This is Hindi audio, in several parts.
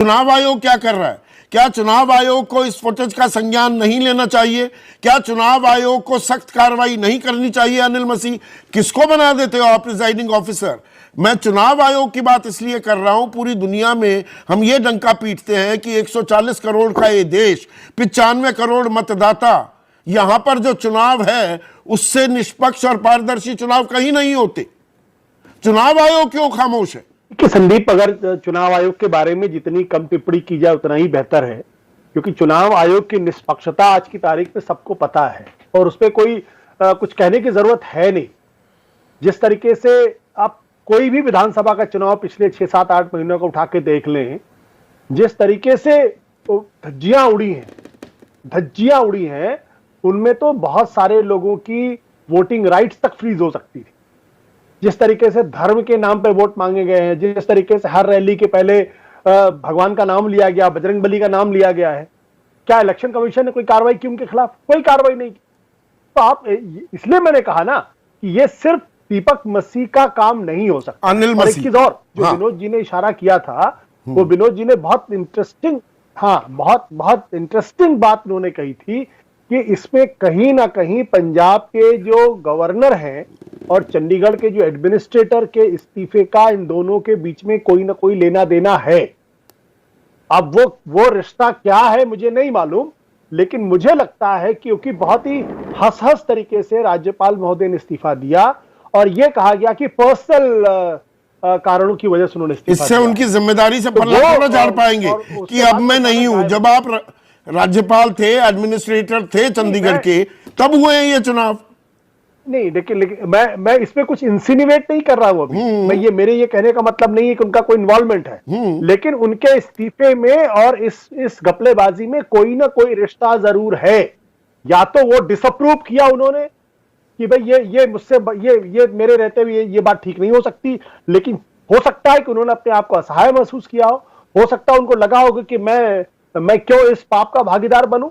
चुनाव आयोग क्या कर रहा है? क्या चुनाव आयोग को इस फुटेज का संज्ञान नहीं लेना चाहिए? क्या चुनाव आयोग को सख्त कार्रवाई नहीं करनी चाहिए? अनिल मसीह, किसको बना देते हो आप प्रिजाइडिंग ऑफिसर? मैं चुनाव आयोग की बात इसलिए कर रहा हूं, पूरी दुनिया में हम ये डंका पीटते हैं कि 140 करोड़ का ये देश, 95 करोड़ मतदाता, यहां पर जो चुनाव है उससे निष्पक्ष और पारदर्शी चुनाव कहीं नहीं होते। चुनाव आयोग क्यों खामोश है? कि संदीप, अगर चुनाव आयोग के बारे में जितनी कम टिप्पणी की जाए उतना ही बेहतर है, क्योंकि चुनाव आयोग की निष्पक्षता आज की तारीख में सबको पता है और उस पर कोई कुछ कहने की जरूरत है नहीं। जिस तरीके से आप कोई भी विधानसभा का चुनाव पिछले 6, 7, 8 महीनों को उठा के देख लें, जिस तरीके से धज्जियां उड़ी हैं, उनमें तो बहुत सारे लोगों की वोटिंग राइट्स तक फ्रीज हो सकती थी। जिस तरीके से धर्म के नाम पे वोट मांगे गए हैं, जिस तरीके से हर रैली के पहले भगवान का नाम लिया गया, बजरंगबली का नाम लिया गया है, क्या इलेक्शन कमीशन ने कोई कार्रवाई की उनके खिलाफ? कोई कार्रवाई नहीं की। तो आप, इसलिए मैंने कहा ना कि ये सिर्फ दीपक मसीह का काम नहीं हो सकता। अनिल मसीह, एक चीज और जो विनोद जी ने इशारा किया था, वो विनोद जी ने बहुत इंटरेस्टिंग बात उन्होंने कही थी कि इसमें कहीं ना कहीं पंजाब के जो गवर्नर हैं और चंडीगढ़ के जो एडमिनिस्ट्रेटर के इस्तीफे का इन दोनों के बीच में कोई ना कोई लेना देना है। अब वो रिश्ता क्या है मुझे नहीं मालूम, लेकिन मुझे लगता है कि क्योंकि बहुत ही हंस तरीके से राज्यपाल महोदय ने इस्तीफा दिया और यह कहा गया कि पर्सनल कारणों की वजह से उन्होंने इस्तीफा दिया, इससे उनकी जिम्मेदारी से पल्ला थोड़ा झाड़ पाएंगे कि अब मैं नहीं हूं। जब आप राज्यपाल थे, एडमिनिस्ट्रेटर थे चंडीगढ़ के, तब हुए हैं ये चुनाव। नहीं, लेकिन मैं इसमें कुछ इंसिनिवेट नहीं कर रहा हूं अभी। मैं मेरे ये कहने का मतलब नहीं है कि उनका कोई इन्वॉल्वमेंट है, लेकिन उनके इस्तीफे में और इस घपलेबाजी में कोई ना कोई रिश्ता जरूर है। या तो वो डिसअप्रूव किया उन्होंने कि भाई ये मुझसे ये मेरे रहते हुए ये बात ठीक नहीं हो सकती, लेकिन हो सकता है कि उन्होंने अपने आप को असहाय महसूस किया हो सकता है उनको लगा होगा कि मैं क्यों इस पाप का भागीदार बनूं,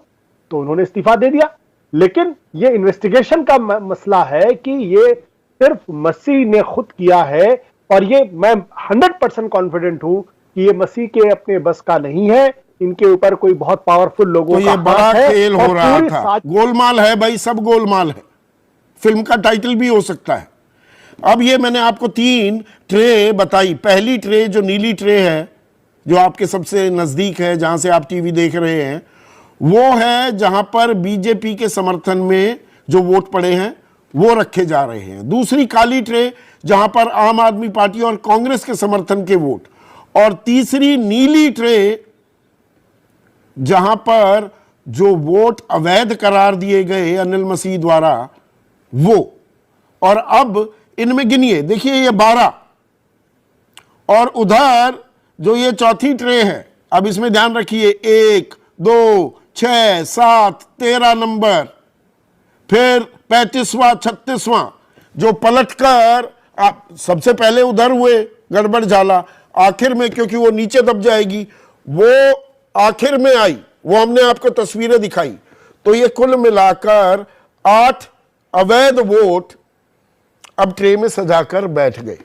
तो उन्होंने इस्तीफा दे दिया। लेकिन ये इन्वेस्टिगेशन का मसला है कि ये सिर्फ मसीह ने खुद किया है और ये मैं 100% कॉन्फिडेंट हूं कि ये मसीह के अपने बस का नहीं है। इनके ऊपर कोई बहुत पावरफुल लोगों का बड़ा खेल हो रहा था। गोलमाल है भाई, सब गोलमाल है। फिल्म का टाइटल भी हो सकता है। अब ये मैंने आपको 3 ट्रे बताई। पहली ट्रे जो नीली ट्रे है, जो आपके सबसे नजदीक है, जहां से आप टीवी देख रहे हैं, वो है जहां पर बीजेपी के समर्थन में जो वोट पड़े हैं वो रखे जा रहे हैं। दूसरी काली ट्रे जहां पर आम आदमी पार्टी और कांग्रेस के समर्थन के वोट, और तीसरी नीली ट्रे जहां पर जो वोट अवैध करार दिए गए अनिल मसीह द्वारा, वो। और अब इनमें गिनिए, देखिए ये 12, और उधर जो ये चौथी ट्रे है, अब इसमें ध्यान रखिए, 1, 2, 6, 7, 13 नंबर, फिर 35वां, 36वां, जो पलटकर आप सबसे पहले उधर हुए गड़बड़ झाला, आखिर में क्योंकि वो नीचे दब जाएगी, वो आखिर में आई, वो हमने आपको तस्वीरें दिखाई। तो ये कुल मिलाकर 8 अवैध वोट अब ट्रे में सजाकर बैठ गए।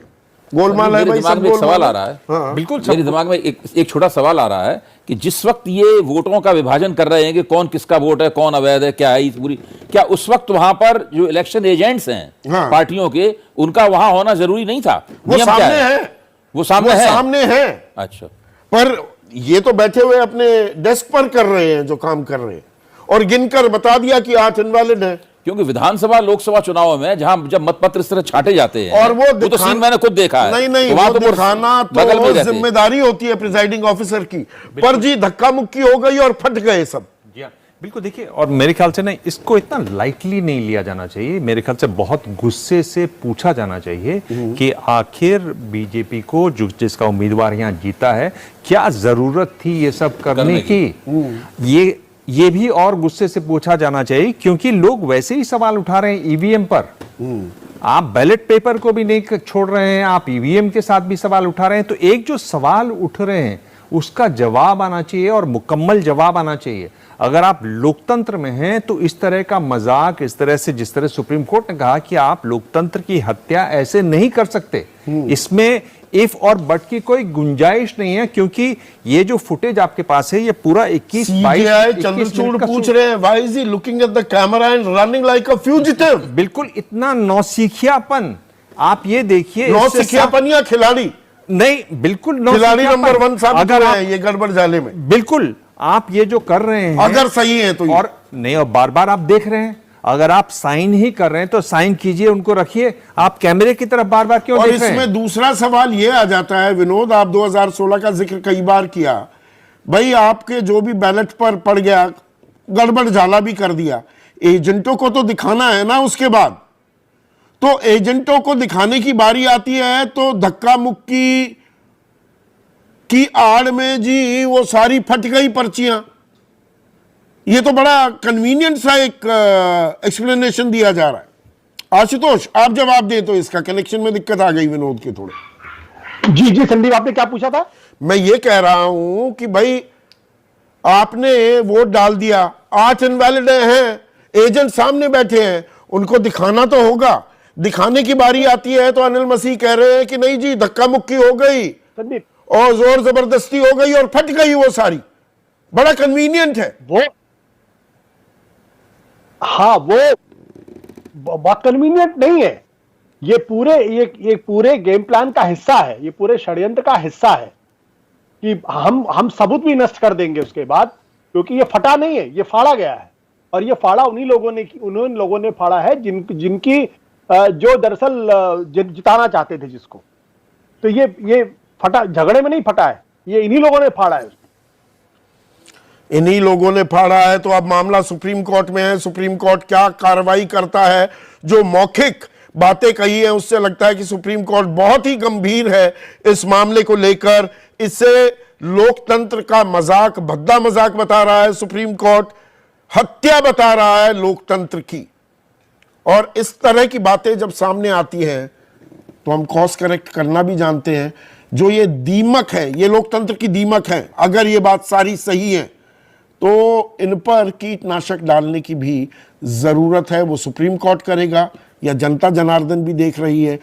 गोलमाल है भाई, दिमाग में एक सवाल आ रहा है। हाँ। बिल्कुल, मेरे दिमाग में एक छोटा सवाल आ रहा है कि जिस वक्त ये वोटों का विभाजन कर रहे हैं कि कौन किसका वोट है, कौन अवैध है, क्या है इस पूरी, क्या उस वक्त वहां पर जो इलेक्शन एजेंट्स हैं, हाँ, पार्टियों के, उनका वहां होना जरूरी नहीं था? वो सामने है, वो सामने है। अच्छा, पर ये तो बैठे हुए अपने डेस्क पर कर रहे हैं जो काम कर रहे हैं, और गिनकर बता दिया कि 8 इनवैलिड है। क्योंकि विधानसभा लोकसभा चुनाव में जहां जब मतपत्र इस तरह छाटे जाते हैं, और वो तो सीन मैंने खुद देखा है। नहीं, वो दिखाना तो जिम्मेदारी होती है प्रिजाइडिंग ऑफिसर की, पर जी धक्का मुक्की हो गई और फट गए सब। बिल्कुल, देखिए, और मेरे ख्याल से नहीं, इसको इतना लाइटली नहीं लिया जाना चाहिए। मेरे ख्याल से बहुत गुस्से से पूछा जाना चाहिए कि आखिर बीजेपी को, जिसका उम्मीदवार यहाँ जीता है, क्या जरूरत थी ये सब करने की। ये भी और गुस्से से पूछा जाना चाहिए, क्योंकि लोग वैसे ही सवाल उठा रहे हैं ईवीएम पर। आप बैलेट पेपर को भी नहीं छोड़ रहे हैं, आप ईवीएम के साथ भी सवाल उठा रहे हैं। तो एक जो सवाल उठ रहे हैं उसका जवाब आना चाहिए और मुकम्मल जवाब आना चाहिए। अगर आप लोकतंत्र में हैं तो इस तरह का मजाक, इस तरह से जिस तरह सुप्रीम कोर्ट ने कहा कि आप लोकतंत्र की हत्या ऐसे नहीं कर सकते, इसमें इफ और बट की कोई गुंजाइश नहीं है, क्योंकि ये जो फुटेज आपके पास है ये पूरा 21 सीजेआई चंद्रचूड़ पूछ रहे हैं, why is he looking at the camera and running like a fugitive. बिल्कुल इतना नौसिखियापन, आप ये देखिए, नौसिखियापन या खिलाड़ी नहीं, बिल्कुल खिलाड़ी नंबर 1 साबित हो रहे हैं ये गड़बड़ जाले में। बिल्कुल आप ये जो कर रहे हैं अगर सही है तो और नहीं, और बार बार आप देख रहे हैं, अगर आप साइन ही कर रहे हैं तो साइन कीजिए, उनको रखिए, आप कैमरे की तरफ बार बार क्यों और देख रहे हैं? इसमें दूसरा सवाल यह आ जाता है विनोद, आप 2016 का जिक्र कई बार किया, भाई आपके जो भी बैलेट पर पड़ गया, गड़बड़ झाला भी कर दिया, एजेंटों को तो दिखाना है ना उसके बाद। तो एजेंटों को दिखाने की बारी आती है तो धक्का मुक्की की आड़ में जी वो सारी फट गई पर्चियां। ये तो बड़ा कन्वीनियंट सा एक एक्सप्लेनेशन दिया जा रहा है। आशुतोष आप जवाब दें, तो इसका कनेक्शन में दिक्कत आ गई विनोद के थोड़े। जी जी संदीप, आपने क्या पूछा था? मैं ये कह रहा हूं कि भाई आपने वोट डाल दिया, 8 इनवैलिड हैं, एजेंट सामने बैठे हैं, उनको दिखाना तो होगा। दिखाने की बारी आती है तो अनिल मसीह कह रहे हैं कि नहीं जी धक्का मुक्की हो गई संदीप, और जोर जबरदस्ती हो गई और फट गई वो सारी। बड़ा कन्वीनियंट है वो हाँ, वो बहुत कन्वीनियंट नहीं है। ये पूरे गेम प्लान का हिस्सा है, ये पूरे षड्यंत्र का हिस्सा है कि हम सबूत भी नष्ट कर देंगे उसके बाद, क्योंकि ये फटा नहीं है, ये फाड़ा गया है। और ये फाड़ा उन्हीं लोगों ने फाड़ा है जिनकी जो दरअसल जिताना चाहते थे जिसको। तो ये फटा, झगड़े में नहीं फटा है, ये इन्हीं लोगों ने फाड़ा है। इन्हीं लोगों ने फाड़ा है। तो अब मामला सुप्रीम कोर्ट में है, सुप्रीम कोर्ट क्या कार्रवाई करता है। जो मौखिक बातें कही है उससे लगता है कि सुप्रीम कोर्ट बहुत ही गंभीर है इस मामले को लेकर। इससे लोकतंत्र का मजाक, भद्दा मजाक बता रहा है सुप्रीम कोर्ट, हत्या बता रहा है लोकतंत्र की। और इस तरह की बातें जब सामने आती हैं तो हम कॉज करेक्ट करना भी जानते हैं। जो ये दीमक है, ये लोकतंत्र की दीमक है, अगर ये बात सारी सही है तो इन पर कीटनाशक डालने की भी जरूरत है। वो सुप्रीम कोर्ट करेगा या जनता जनार्दन भी देख रही है।